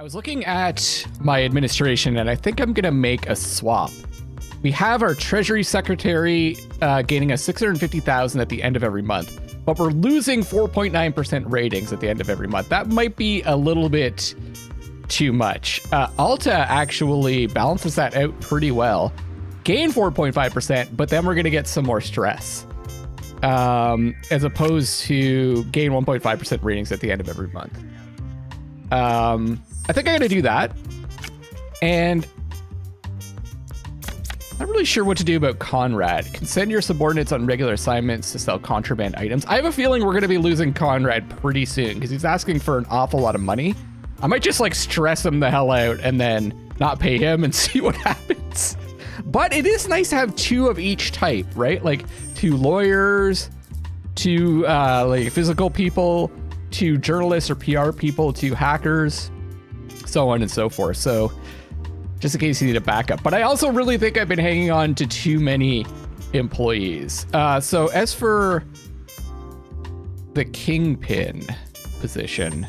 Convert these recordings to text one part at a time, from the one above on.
I was looking at my administration and I think I'm gonna make a swap. We have our Treasury Secretary gaining a 650,000 at the end of every month, but we're losing 4.9% ratings at the end of every month. That might be a little bit too much. Alta actually balances that out pretty well. Gain 4.5%, but then we're gonna get some more stress. As opposed to gain 1.5% ratings at the end of every month. I think I'm gonna do that. And I'm not really sure what to do about Conrad. Can send your subordinates on regular assignments to sell contraband items. I have a feeling we're gonna be losing Conrad pretty soon because he's asking for an awful lot of money. I might just like stress him the hell out and then not pay him and see what happens. But it is nice to have two of each type, right? Like 2 lawyers, 2 like physical people, 2 journalists or PR people, 2 hackers, so on and so forth. So just in case you need a backup. But I also really think I've been hanging on to too many employees. So as for the kingpin position,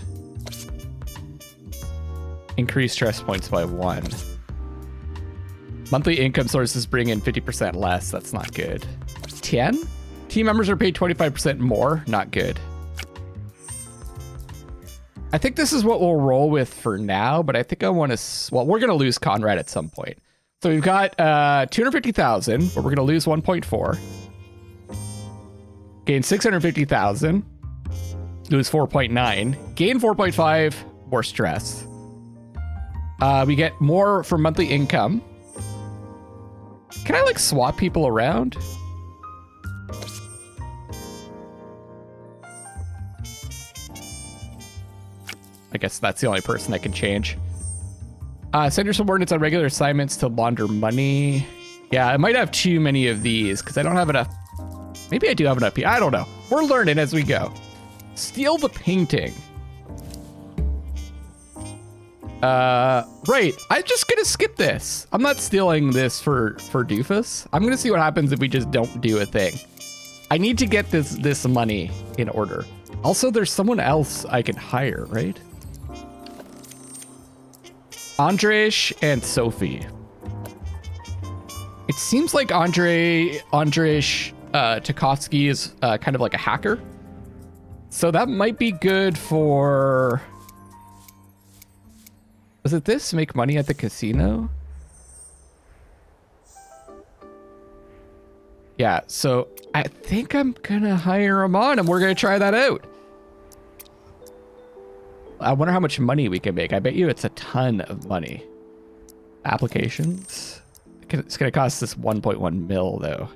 increase stress points by 1. Monthly income sources bring in 50% less. That's not good. 10? Team members are paid 25% more. Not good. I think this is what we'll roll with for now, but I think I want to... Well, we're going to lose Conrad at some point. So we've got 250,000, but we're going to lose 1.4. Gain 650,000. Lose 4.9. Gain 4.5. More stress. We get more for monthly income. Can I like swap people around? I guess that's the only person I can change. Send your subordinates on regular assignments to launder money. Yeah, I might have too many of these because I don't have enough. Maybe I do have enough. I don't know. We're learning as we go. Steal the painting. Right. I'm just gonna skip this. I'm not stealing this for Doofus. I'm gonna see what happens if we just don't do a thing. I need to get this money in order. Also, there's someone else I can hire, right? Andrzej and Sophie. It seems like Andrzej Tchaikovsky is kind of like a hacker. So that might be good for... Was it this? Make money at the casino? Yeah, so I think I'm gonna hire him on and we're gonna try that out. I wonder how much money we can make. I bet you it's a ton of money. Applications. It's gonna cost us 1.1 mil though.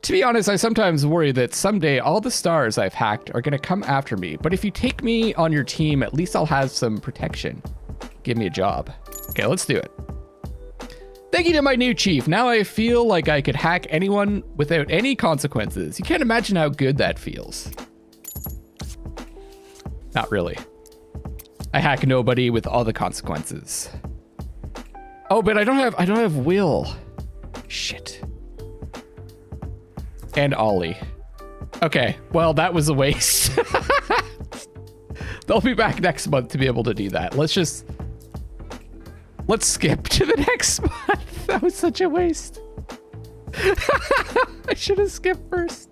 To be honest, I sometimes worry that someday all the stars I've hacked are gonna come after me. But if you take me on your team, at least I'll have some protection. Give me a job. Okay, let's do it. Thank you to my new chief. Now I feel like I could hack anyone without any consequences. You can't imagine how good that feels. Not really. I hack nobody with all the consequences. Oh, but I don't have Will. Shit. And Ollie. Okay, well, that was a waste. They'll be back next month to be able to do that. Let's skip to the next month. That was such a waste. I should have skipped first.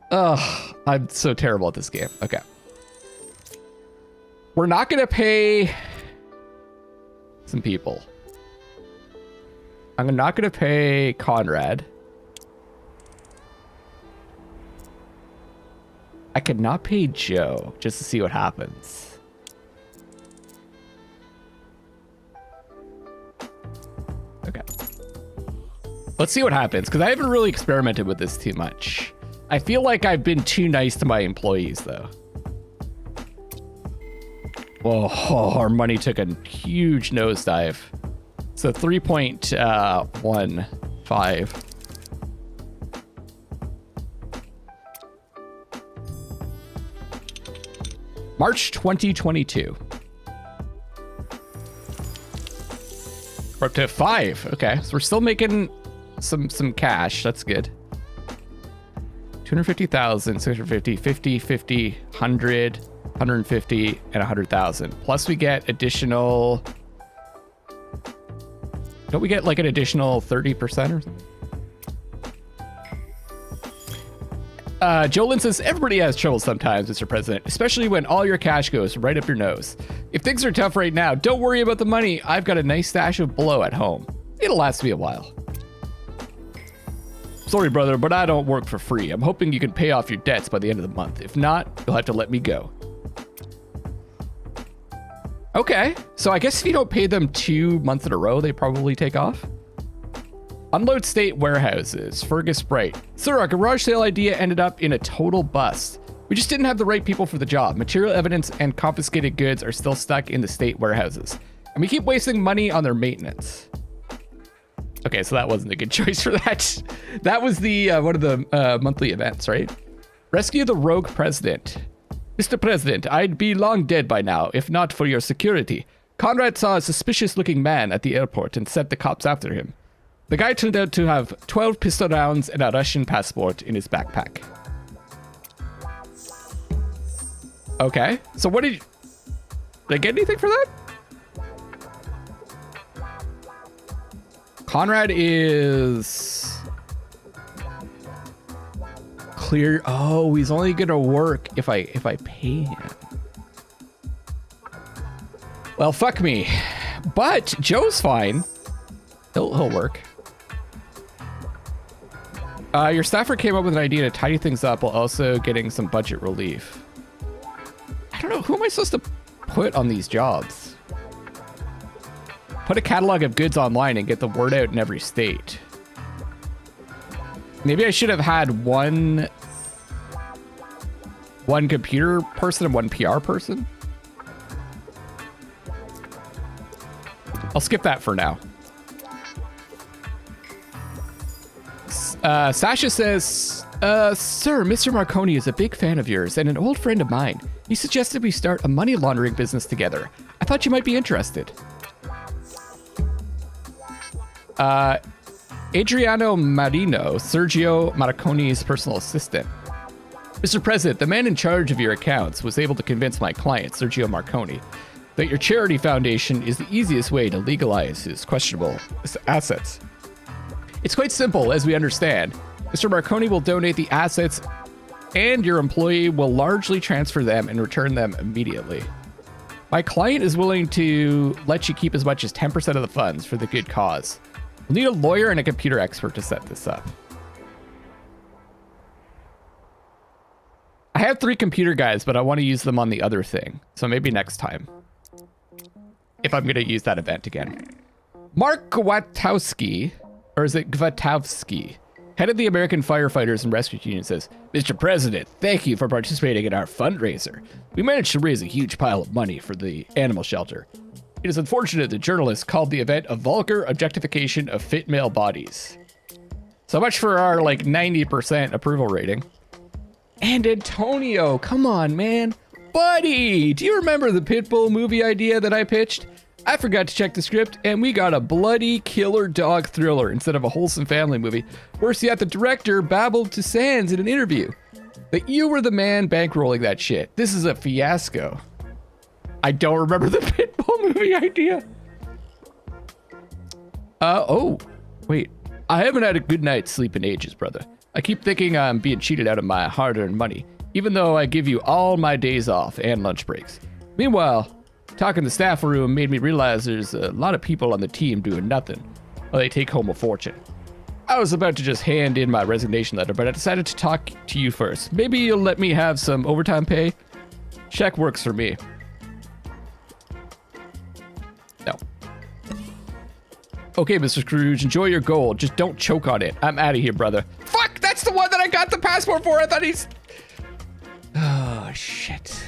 Oh, I'm so terrible at this game. Okay. We're not going to pay some people. I'm not going to pay Conrad. I could not pay Joe just to see what happens. Okay. Let's see what happens, because I haven't really experimented with this too much. I feel like I've been too nice to my employees, though. Oh, our money took a huge nosedive. So 3.15. March 2022. We're up to 5. Okay, so we're still making some cash. That's good. 250,000, 650, 50, 50, 100, 150, and 100,000. Plus we get additional... Don't we get like an additional 30% or something? Jolyn says, everybody has trouble sometimes, Mr. President, especially when all your cash goes right up your nose. If things are tough right now, don't worry about the money. I've got a nice stash of blow at home. It'll last me a while. Sorry, brother, but I don't work for free. I'm hoping you can pay off your debts by the end of the month. If not, you'll have to let me go. Okay, so I guess if you don't pay them 2 months in a row, they probably take off. Unload state warehouses. Fergus Bright. Sir, our garage sale idea ended up in a total bust. We just didn't have the right people for the job. Material evidence and confiscated goods are still stuck in the state warehouses. And we keep wasting money on their maintenance. Okay, so that wasn't a good choice for that. That was the one of the monthly events, right? Rescue the rogue president. Mr. President, I'd be long dead by now, if not for your security. Conrad saw a suspicious-looking man at the airport and sent the cops after him. The guy turned out to have 12 pistol rounds and a Russian passport in his backpack. Okay, so what did I get anything for that? Conrad is clear. Oh, he's only gonna work if I pay him. Well, fuck me. But Joe's fine. He'll work. Your staffer came up with an idea to tidy things up while also getting some budget relief. I don't know, who am I supposed to put on these jobs? Put a catalog of goods online and get the word out in every state. Maybe I should have had one computer person and one PR person. I'll skip that for now. Sasha says, Sir, Mr. Marconi is a big fan of yours and an old friend of mine. He suggested we start a money laundering business together. I thought you might be interested. Adriano Marino, Sergio Marconi's personal assistant. Mr. President, the man in charge of your accounts was able to convince my client, Sergio Marconi, that your charity foundation is the easiest way to legalize his questionable assets. It's quite simple, as we understand. Mr. Marconi will donate the assets and your employee will largely transfer them and return them immediately. My client is willing to let you keep as much as 10% of the funds for the good cause. We'll need a lawyer and a computer expert to set this up. I have 3 computer guys, but I want to use them on the other thing. So maybe next time. If I'm going to use that event again. Mark Gwatowski, or is it Gwatowski, head of the American Firefighters and Rescue Union, says, Mr. President, thank you for participating in our fundraiser. We managed to raise a huge pile of money for the animal shelter. It is unfortunate the journalists called the event a vulgar objectification of fit male bodies. So much for our like 90% approval rating. And Antonio, come on, man. Buddy, do you remember the Pitbull movie idea that I pitched? I forgot to check the script, and we got a bloody killer dog thriller instead of a wholesome family movie. Worse yet, the director babbled to Sands in an interview that you were the man bankrolling that shit. This is a fiasco. I don't remember the Pitbull movie idea. Oh, wait. I haven't had a good night's sleep in ages, brother. I keep thinking I'm being cheated out of my hard-earned money, even though I give you all my days off and lunch breaks. Meanwhile, talking in the staff room made me realize there's a lot of people on the team doing nothing while they take home a fortune. I was about to just hand in my resignation letter, but I decided to talk to you first. Maybe you'll let me have some overtime pay? Check works for me. No. Okay, Mr. Scrooge, enjoy your gold. Just don't choke on it. I'm out of here, brother. Fuck, that's the one that I got the passport for. I thought he's... Oh, shit.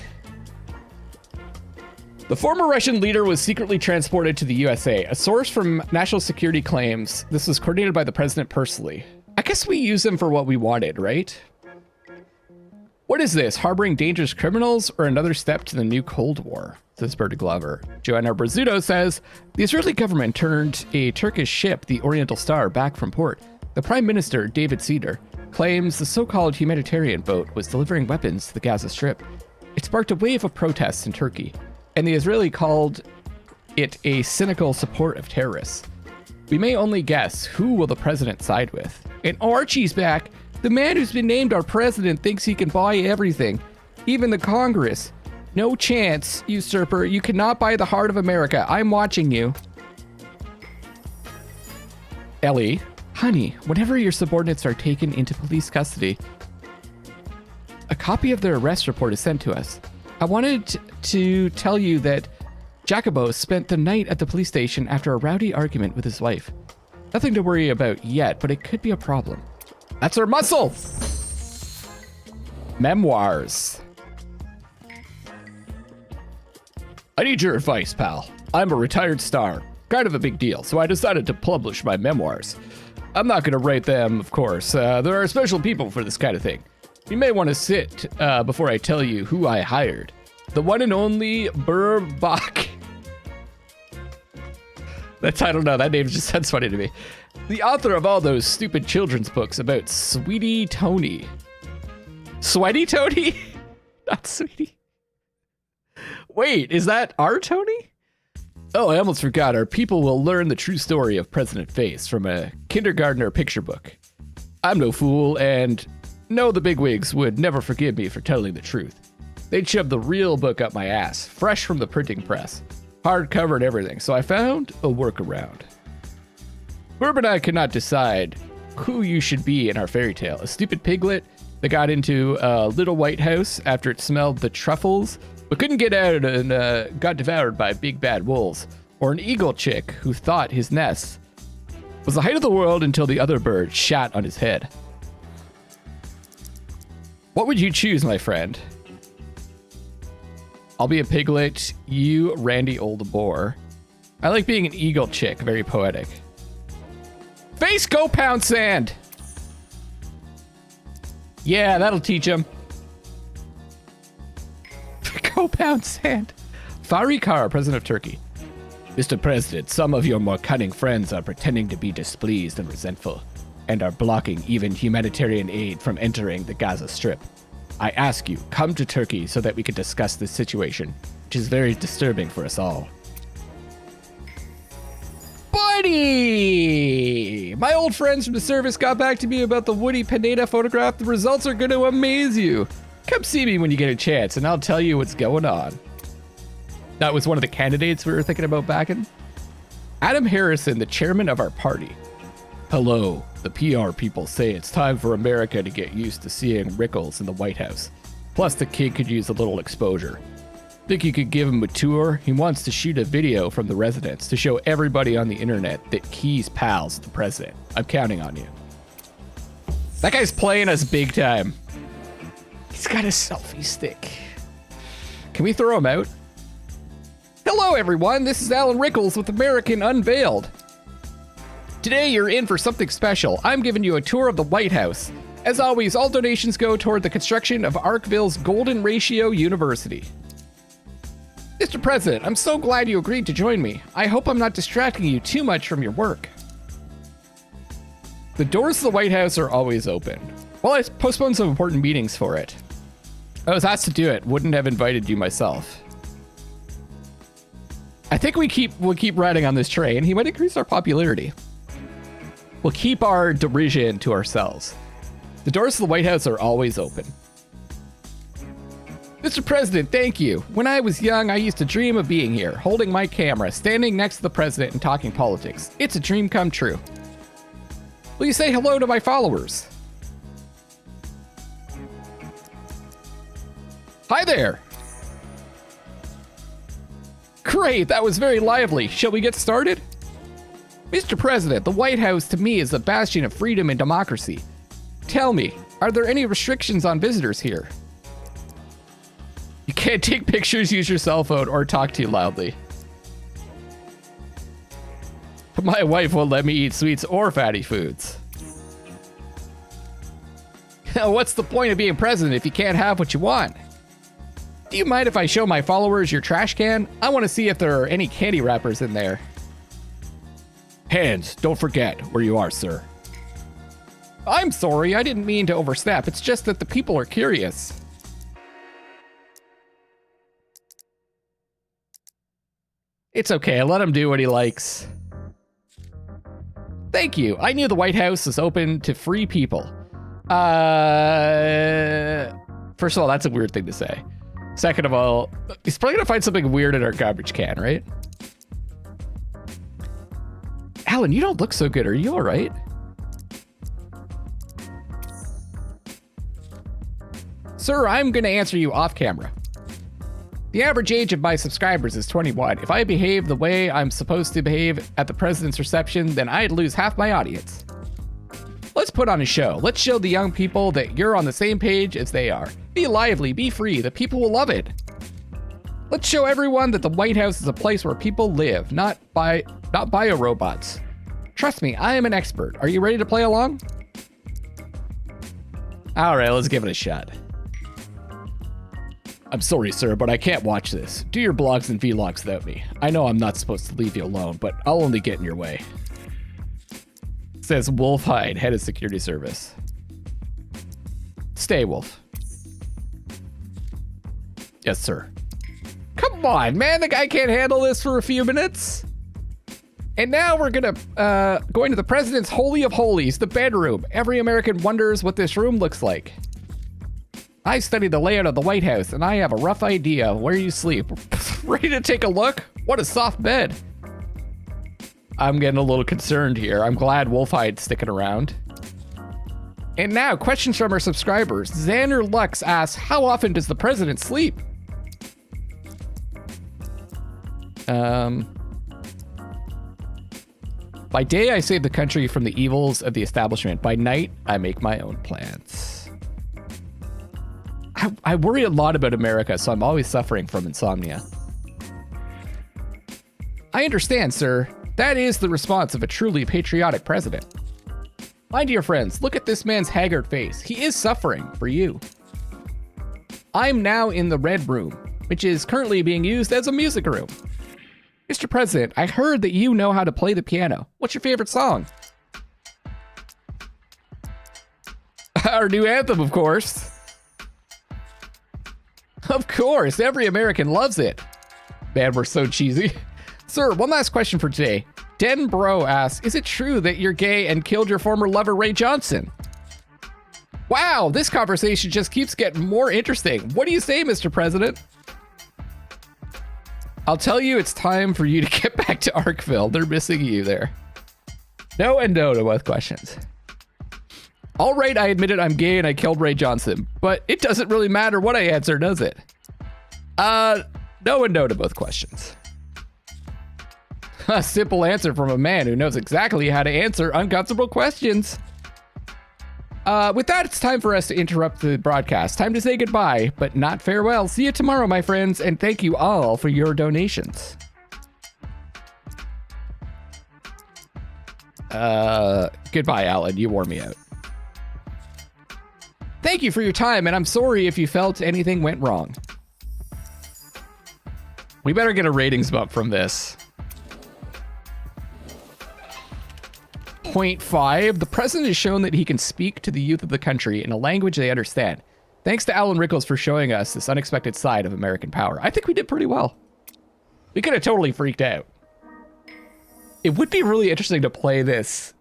The former Russian leader was secretly transported to the USA. A source from National Security claims this was coordinated by the president personally. I guess we use him for what we wanted, right? What is this? Harboring dangerous criminals or another step to the new Cold War? Says Berta Glover. Joanna Brazuto says, the Israeli government turned a Turkish ship, the Oriental Star, back from port. The Prime Minister, David Cedar, claims the so-called humanitarian boat was delivering weapons to the Gaza Strip. It sparked a wave of protests in Turkey, and the Israeli called it a cynical support of terrorists. We may only guess who will the president side with. And Archie's back. The man who's been named our president thinks he can buy everything, even the Congress. No chance, usurper. You cannot buy the heart of America. I'm watching you. Ellie, honey, whenever your subordinates are taken into police custody, a copy of their arrest report is sent to us. I wanted to tell you that Jacobo spent the night at the police station after a rowdy argument with his wife. Nothing to worry about yet, but it could be a problem. That's her muscle! Memoirs. I need your advice, pal. I'm a retired star. Kind of a big deal, so I decided to publish my memoirs. I'm not going to write them, of course. There are special people for this kind of thing. You may want to sit before I tell you who I hired. The one and only Burbach. I don't know, that name just sounds funny to me. The author of all those stupid children's books about Sweetie Tony. Sweaty Tony? Not Sweetie. Wait, is that our Tony? Oh, I almost forgot. Our people will learn the true story of President Face from a kindergartner picture book. I'm no fool, and no, the bigwigs would never forgive me for telling the truth. They'd shove the real book up my ass, fresh from the printing press. Hardcover and everything, so I found a workaround. Herb and I could not decide who you should be in our fairy tale. A stupid piglet that got into a little white house after it smelled the truffles, but couldn't get out and got devoured by big bad wolves. Or an eagle chick who thought his nest was the height of the world until the other bird shat on his head. What would you choose, my friend? I'll be a piglet, you Randy Old Boar. I like being an eagle chick, very poetic. Face, go pound sand! Yeah, that'll teach him. Go pound sand. Farikar, President of Turkey. Mr. President, some of your more cunning friends are pretending to be displeased and resentful, and are blocking even humanitarian aid from entering the Gaza Strip. I ask you, come to Turkey so that we can discuss this situation, which is very disturbing for us all. Buddy! My old friends from the service got back to me about the Woody Pineda photograph. The results are going to amaze you. Come see me when you get a chance, and I'll tell you what's going on. That was one of the candidates we were thinking about backing. Adam Harrison, the chairman of our party. Hello, the PR people say it's time for America to get used to seeing Rickles in the White House. Plus, the kid could use a little exposure. Think you could give him a tour? He wants to shoot a video from the residence to show everybody on the internet that he's pals with the president. I'm counting on you. That guy's playing us big time. He's got a selfie stick. Can we throw him out? Hello, everyone. This is Alan Rickles with American Unveiled. Today, you're in for something special. I'm giving you a tour of the White House. As always, all donations go toward the construction of Arkville's Golden Ratio University. Mr. President, I'm so glad you agreed to join me. I hope I'm not distracting you too much from your work. The doors to the White House are always open. Well, I postponed some important meetings for it. I was asked to do it. Wouldn't have invited you myself. I think we'll keep riding on this train. He might increase our popularity. We'll keep our derision to ourselves. The doors to the White House are always open. Mr. President, thank you. When I was young, I used to dream of being here, holding my camera, standing next to the president and talking politics. It's a dream come true. Will you say hello to my followers? Hi there. Great, that was very lively. Shall we get started? Mr. President, the White House to me is a bastion of freedom and democracy. Tell me, are there any restrictions on visitors here? You can't take pictures, use your cell phone, or talk too loudly. My wife won't let me eat sweets or fatty foods. What's the point of being president if you can't have what you want? Do you mind if I show my followers your trash can? I want to see if there are any candy wrappers in there. Hands, don't forget where you are, sir. I'm sorry, I didn't mean to overstep. It's just that the people are curious. It's okay. Let him do what he likes. Thank you. I knew the White House was open to free people. First of all, that's a weird thing to say. Second of all, he's probably gonna find something weird in our garbage can, right? Alan, you don't look so good. Are you all right? Sir, I'm gonna answer you off camera. The average age of my subscribers is 21. If I behave the way I'm supposed to behave at the president's reception, then I'd lose half my audience. Let's put on a show. Let's show the young people that you're on the same page as they are. Be lively, be free. The people will love it. Let's show everyone that the White House is a place where people live, not bio-robots. Trust me, I am an expert. Are you ready to play along? All right, let's give it a shot. I'm sorry, sir, but I can't watch this. Do your blogs and vlogs without me. I know I'm not supposed to leave you alone, but I'll only get in your way. Says Wolf Hyde, head of security service. Stay, Wolf. Yes, sir. Come on, man. The guy can't handle this for a few minutes. And now we're gonna go into the president's holy of holies, the bedroom. Every American wonders what this room looks like. I studied the layout of the White House, and I have a rough idea of where you sleep. Ready to take a look? What a soft bed. I'm getting a little concerned here. I'm glad Wolfhide's sticking around. And now, questions from our subscribers. Xander Lux asks, how often does the president sleep? By day, I save the country from the evils of the establishment. By night, I make my own plans. I worry a lot about America, so I'm always suffering from insomnia. I understand, sir. That is the response of a truly patriotic president. My dear friends, look at this man's haggard face. He is suffering for you. I'm now in the Red Room, which is currently being used as a music room. Mr. President, I heard that you know how to play the piano. What's your favorite song? Our new anthem, of course. Of course, every American loves it. Man, we're so cheesy. Sir, one last question for today. Den Bro asks, is it true that you're gay and killed your former lover, Ray Johnson? Wow, this conversation just keeps getting more interesting. What do you say, Mr. President? I'll tell you it's time for you to get back to Arkville. They're missing you there. No and no to both questions. All right, I admitted I'm gay and I killed Ray Johnson, but it doesn't really matter what I answer, does it? No and no to both questions. A simple answer from a man who knows exactly how to answer uncomfortable questions. With that, it's time for us to interrupt the broadcast. Time to say goodbye, but not farewell. See you tomorrow, my friends, and thank you all for your donations. Goodbye, Alan. You wore me out. Thank you for your time, and I'm sorry if you felt anything went wrong. We better get a ratings bump from this. 0.5. The president has shown that he can speak to the youth of the country in a language they understand. Thanks to Alan Rickles for showing us this unexpected side of American power. I think we did pretty well. We could have totally freaked out. It would be really interesting to play this,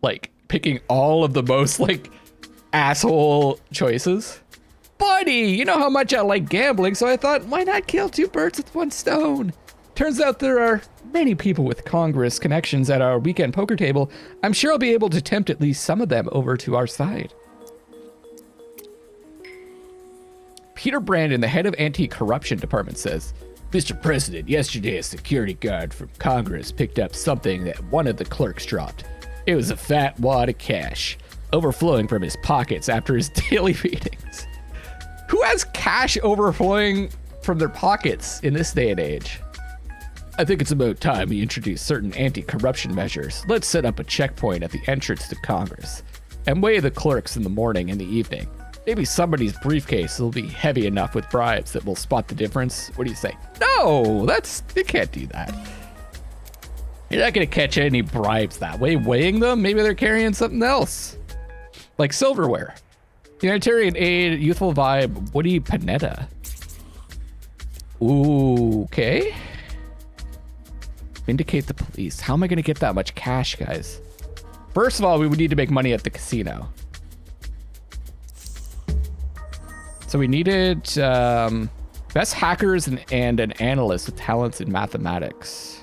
like, picking all of the most, like, asshole choices. Buddy, you know how much I like gambling, so I thought, why not kill two birds with one stone? Turns out there are many people with Congress connections at our weekend poker table. I'm sure I'll be able to tempt at least some of them over to our side. Peter Brandon, the head of anti-corruption department, says, Mr. President, yesterday a security guard from Congress picked up something that one of the clerks dropped. It was a fat wad of cash, overflowing from his pockets after his daily meetings. Who has cash overflowing from their pockets in this day and age? I think it's about time we introduce certain anti-corruption measures. Let's set up a checkpoint at the entrance to Congress and weigh the clerks in the morning and the evening. Maybe somebody's briefcase will be heavy enough with bribes that we'll spot the difference. What do you say? No, you can't do that. You're not gonna catch any bribes that way. Weighing them, maybe they're carrying something else. Like silverware. Humanitarian aid, youthful vibe, Woody Panetta. Ooh, okay. Vindicate the police. How am I going to get that much cash, guys? First of all, we would need to make money at the casino. So we needed best hackers and an analyst with talents in mathematics.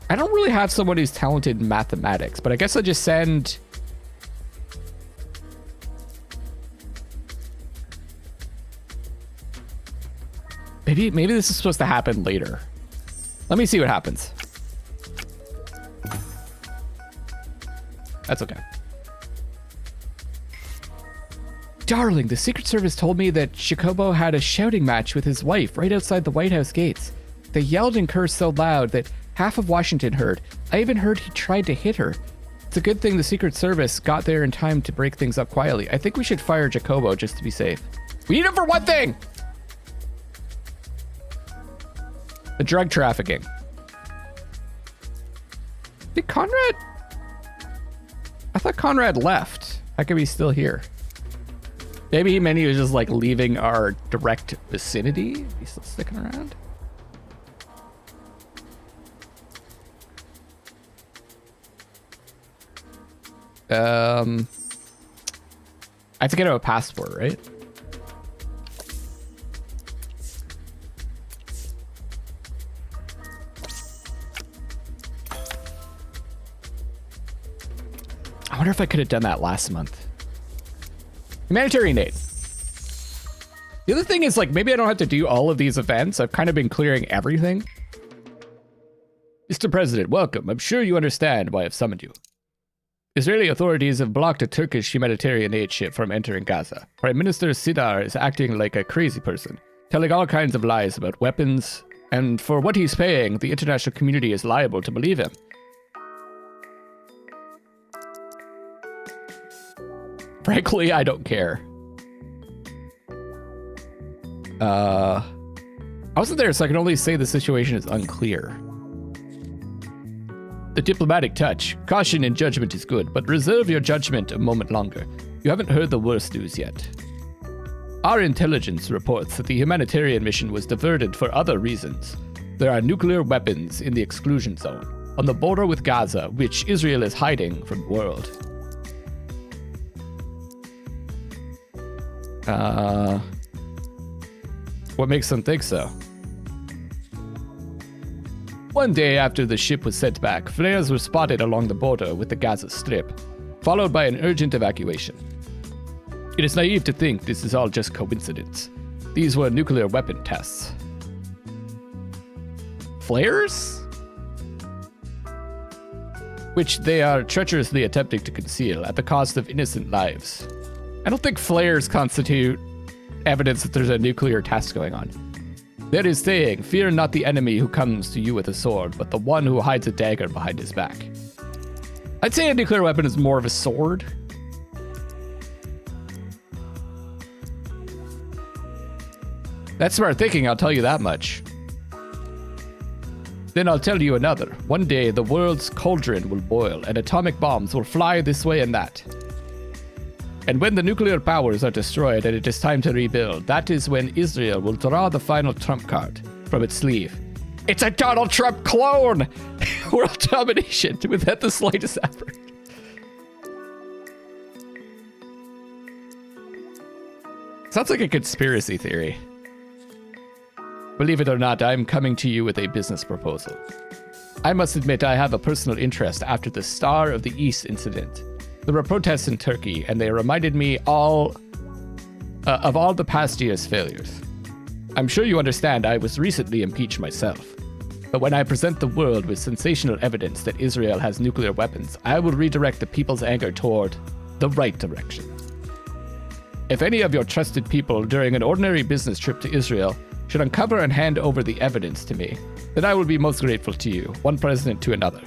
I don't really have someone who's talented in mathematics, but I guess I'll just send... Maybe this is supposed to happen later. Let me see what happens. That's okay. Darling, the Secret Service told me that Jacobo had a shouting match with his wife right outside the White House gates. They yelled and cursed so loud that half of Washington heard. I even heard he tried to hit her. It's a good thing the Secret Service got there in time to break things up quietly. I think we should fire Jacobo just to be safe. We need him for one thing! The drug trafficking. Did Conrad? I thought Conrad left. How come he's still here? Maybe he meant he was just like leaving our direct vicinity. He's still sticking around. I have to get him a passport, right? I wonder if I could have done that last month. Humanitarian aid. The other thing is, like, maybe I don't have to do all of these events. I've kind of been clearing everything. Mr. President, welcome. I'm sure you understand why I've summoned you. Israeli authorities have blocked a Turkish humanitarian aid ship from entering Gaza. Prime Minister Sidar is acting like a crazy person, telling all kinds of lies about weapons, and for what he's paying, the international community is liable to believe him. Frankly, I don't care. I wasn't there, so I can only say the situation is unclear. The diplomatic touch. Caution in judgment is good, but reserve your judgment a moment longer. You haven't heard the worst news yet. Our intelligence reports that the humanitarian mission was diverted for other reasons. There are nuclear weapons in the exclusion zone, on the border with Gaza, which Israel is hiding from the world. What makes them think so? One day after the ship was sent back, flares were spotted along the border with the Gaza Strip, followed by an urgent evacuation. It is naive to think this is all just coincidence. These were nuclear weapon tests. Flares? Which they are treacherously attempting to conceal at the cost of innocent lives. I don't think flares constitute evidence that there's a nuclear test going on. There is saying, fear not the enemy who comes to you with a sword, but the one who hides a dagger behind his back. I'd say a nuclear weapon is more of a sword. That's smart thinking, I'll tell you that much. Then I'll tell you another. One day, the world's cauldron will boil, and atomic bombs will fly this way and that. And when the nuclear powers are destroyed and it is time to rebuild, that is when Israel will draw the final trump card from its sleeve. It's a Donald Trump clone! World domination without the slightest effort. Sounds like a conspiracy theory. Believe it or not, I'm coming to you with a business proposal. I must admit I have a personal interest after the Star of the East incident. There were protests in Turkey, and they reminded me of all the past year's failures. I'm sure you understand I was recently impeached myself. But when I present the world with sensational evidence that Israel has nuclear weapons, I will redirect the people's anger toward the right direction. If any of your trusted people during an ordinary business trip to Israel should uncover and hand over the evidence to me, then I will be most grateful to you, one president to another.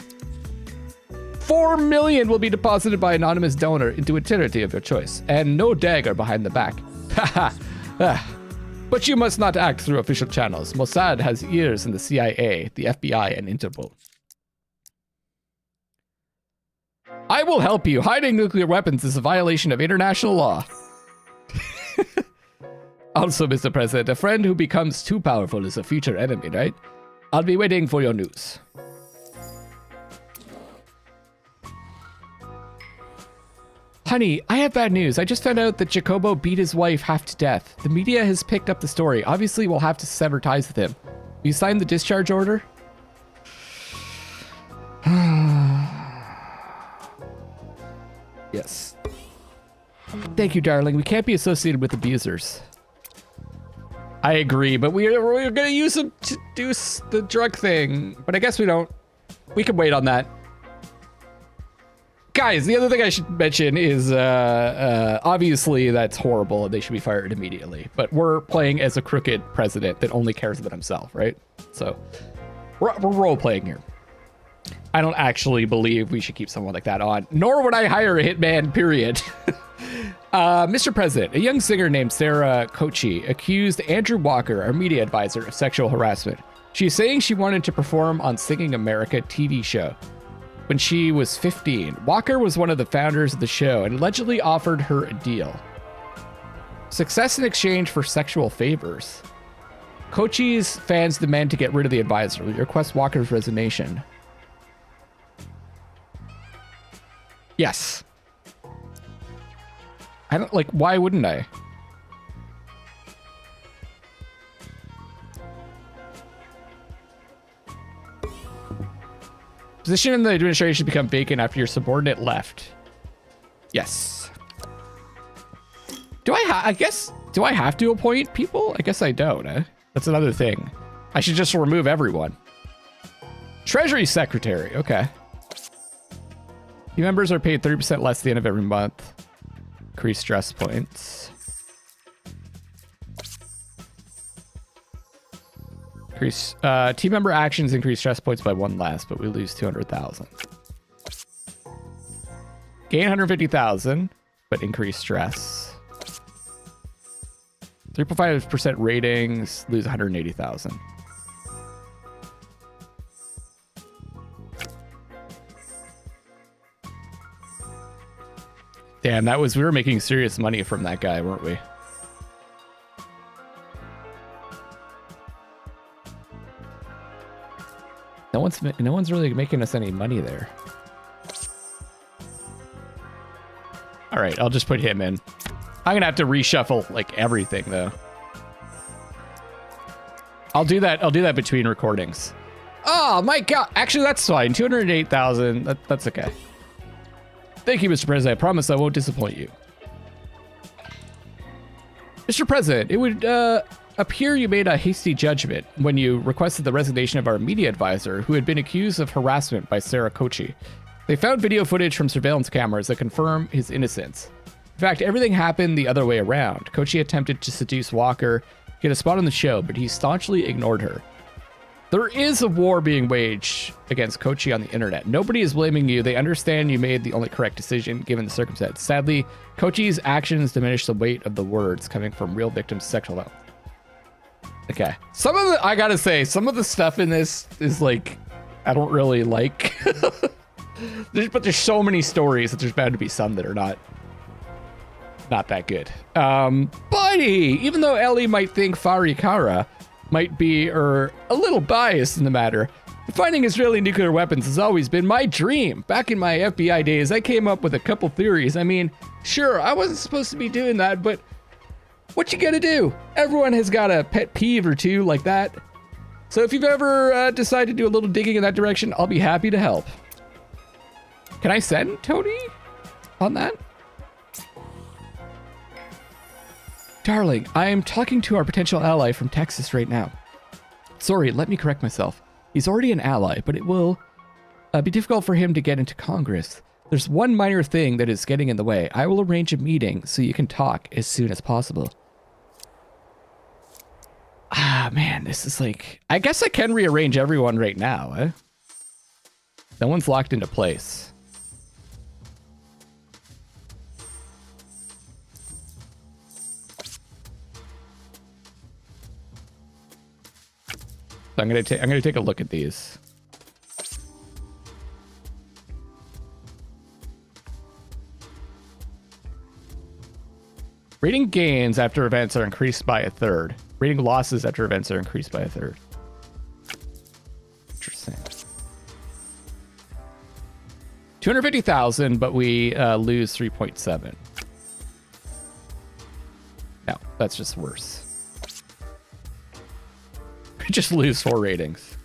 4 million will be deposited by anonymous donor into a charity of your choice, and no dagger behind the back. Haha. But you must not act through official channels. Mossad has ears in the CIA, the FBI, and Interpol. I will help you. Hiding nuclear weapons is a violation of international law. Also, Mr. President, a friend who becomes too powerful is a future enemy, right? I'll be waiting for your news. Honey, I have bad news. I just found out that Jacobo beat his wife half to death. The media has picked up the story. Obviously, we'll have to sever ties with him. You signed the discharge order? Yes. Thank you, darling. We can't be associated with abusers. I agree, but we're going to use them to do the drug thing. But I guess we don't. We can wait on that. Guys, the other thing I should mention is obviously that's horrible and they should be fired immediately. But we're playing as a crooked president that only cares about himself, right? So we're role-playing here. I don't actually believe we should keep someone like that on, nor would I hire a hitman, period. Mr. President, a young singer named Sarah Kochi accused Andrew Walker, our media advisor, of sexual harassment. She's saying she wanted to perform on Singing America TV show when she was 15. Walker was one of the founders of the show and allegedly offered her a deal. Success in exchange for sexual favors. Kochi's fans demand to get rid of the advisor. We request Walker's resignation. Yes. I don't like, why wouldn't I? Position in the administration become vacant after your subordinate left. Yes. Do I have to appoint people? I guess I don't. That's another thing. I should just remove everyone. Treasury Secretary. Okay. Team members are paid 30% less at the end of every month. Increase stress points. Increase team member actions increase stress points by 1 less, but we lose 200,000. Gain 150,000, but increase stress. 3.5% ratings, lose 180,000. Damn, we were making serious money from that guy, weren't we? No one's really making us any money there. All right, I'll just put him in. I'm gonna have to reshuffle like everything though. I'll do that between recordings. Oh my god, actually that's fine. 208,000. That's okay. Thank you, Mr. President. I promise I won't disappoint you. Mr. President, it would appear you made a hasty judgment when you requested the resignation of our media advisor who had been accused of harassment by Sarah Kochi. They found video footage from surveillance cameras that confirm his innocence. In fact, everything happened the other way around. Kochi attempted to seduce Walker, get a spot on the show, but he staunchly ignored her. There is a war being waged against Kochi on the internet. Nobody is blaming you. They understand you made the only correct decision given the circumstance. Sadly, Kochi's actions diminish the weight of the words coming from real victims of sexual violence. Okay. I gotta say, some of the stuff in this is like, I don't really like. But there's so many stories that there's bound to be some that are not that good. Buddy, even though Ellie might think Farikara might be a little biased in the matter, finding Israeli nuclear weapons has always been my dream. Back in my FBI days, I came up with a couple theories. I mean, sure, I wasn't supposed to be doing that, but what you gonna do? Everyone has got a pet peeve or two like that. So if you've ever decided to do a little digging in that direction, I'll be happy to help. Can I send Tony on that? Darling, I am talking to our potential ally from Texas right now. Sorry, let me correct myself. He's already an ally, but it will be difficult for him to get into Congress. There's one minor thing that is getting in the way. I will arrange a meeting so you can talk as soon as possible. Ah, man, this is like... I guess I can rearrange everyone right now, eh? No one's locked into place. So I'm gonna take a look at these. Rating gains after events are increased by a third. Rating losses after events are increased by a third. Interesting. 250,000, but we lose 3.7. No, that's just worse. We just lose 4 ratings.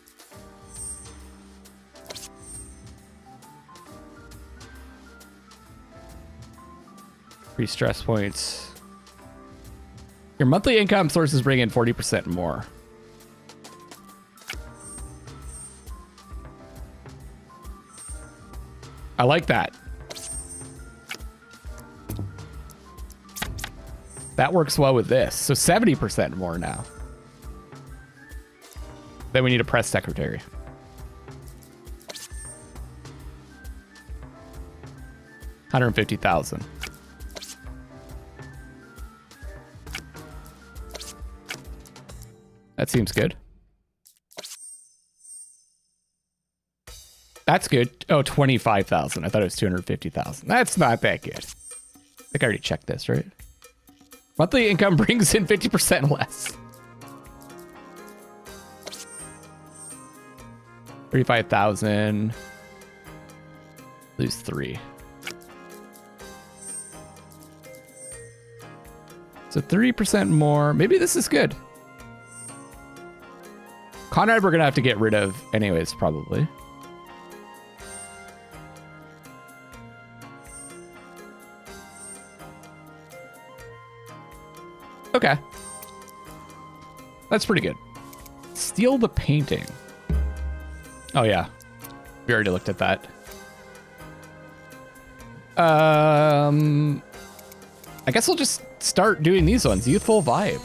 Free stress points. Your monthly income sources bring in 40% more. I like that. That works well with this. So 70% more now. Then we need a press secretary. $150,000. That seems good. That's good. Oh, 25,000. I thought it was 250,000. That's not that good. I think I already checked this, right? Monthly income brings in 50% less. 35,000. Lose 3. So 3% more. Maybe this is good. Conrad, we're going to have to get rid of anyways, probably. Okay. That's pretty good. Steal the painting. Oh, yeah. We already looked at that. I guess we'll just start doing these ones. Youthful vibe.